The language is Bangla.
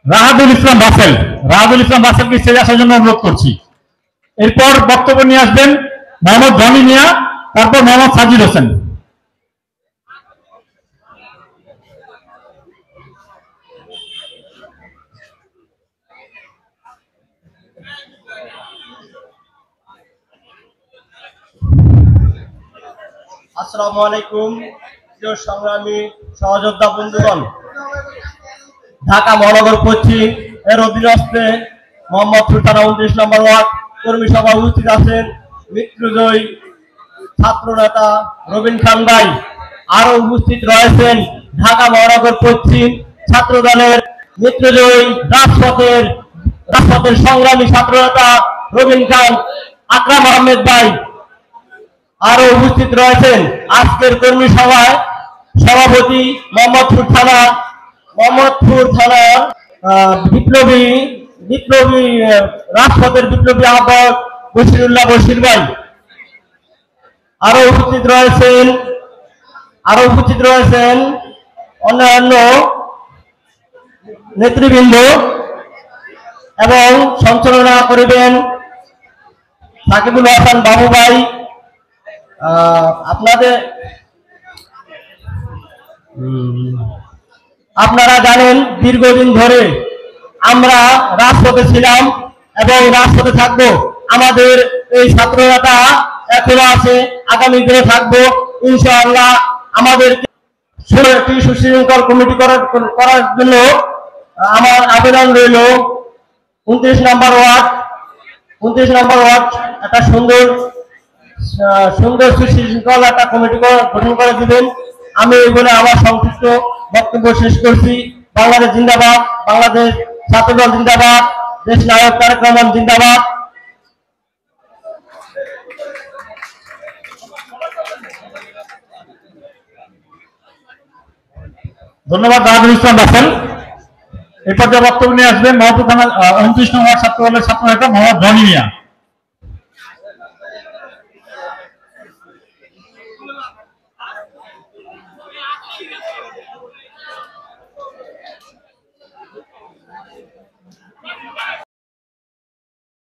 রাহাদুল ইসলাম রাসেল। রাহাদুল ইসলাম রাসেলকে স্টেজে আসার জন্য অনুরোধ করছি। এরপর বক্তব্য নিয়ে আসবেন মোহাম্মদ রনি মিয়া, তারপর মোহাম্মদ সাজিদ হোসেন। আসসালামু আলাইকুম প্রিয় সংগ্রামী সহযোদ্ধা বন্ধুগণ। ঢাকা মহানগর পশ্চিম এর অধীনস্থে মোহাম্মদপুর থানা 29 নম্বর ওয়ার্ড কর্মী সভা উপস্থিত আছেন মৃত্যুজয়ী ছাত্র নেতা রবিন খান ভাই। আরো উপস্থিত রয়েছেন ঢাকা মহানগর পশ্চিম ছাত্র দলের মৃত্যুজয়ী রাজপথের সংগ্রামী ছাত্র নেতা রবিন খান আকরাম আহমেদ ভাই। আরো উপস্থিত রয়েছেন আজকের কর্মী সভায় সভাপতি মোহাম্মদপুর থানা বিপ্লবী রাজপথের বিপ্লবী আহ্বায়ক বশিরুল্লাহ বশির ভাই। আরো উপস্থিত রয়েছেন অন্যান্য নেতৃবৃন্দ এবং সঞ্চালনা করিবেন সাকিবুল হাসান বাবু ভাই। আপনারা জানেন দীর্ঘদিন ধরে আমরা রাজপথে ছিলাম এবং রাজপথে থাকবো। আমাদের এই ছাত্রনেতা এখনো আছে, আগামী দিনে থাকবো ইনশাআল্লাহ। আমাদের একটি সুশৃঙ্খল কমিটি করার জন্য আমার আবেদন রইল 29 নম্বর ওয়ার্ড একটা সুন্দর সুশৃঙ্খল একটা কমিটি গঠন করে দিবেন। আমি এই বলে আমার সংক্ষিপ্ত বক্তব্য শেষ করছি। বাংলাদেশ জিন্দাবাদ, বাংলাদেশ ছাত্রদল জিন্দাবাদ, দেশ নায়ক তারেক রহমান জিন্দাবাদ। ধন্যবাদ রাহাদুল ইসলাম রাসেল। এরপর যে বক্তব্য নিয়ে আসবেন মোহাম্মদপুর থানা 29 নম্বর ছাত্র দলের ছাত্র নেতা মোহাম্মদ রনি মিয়া।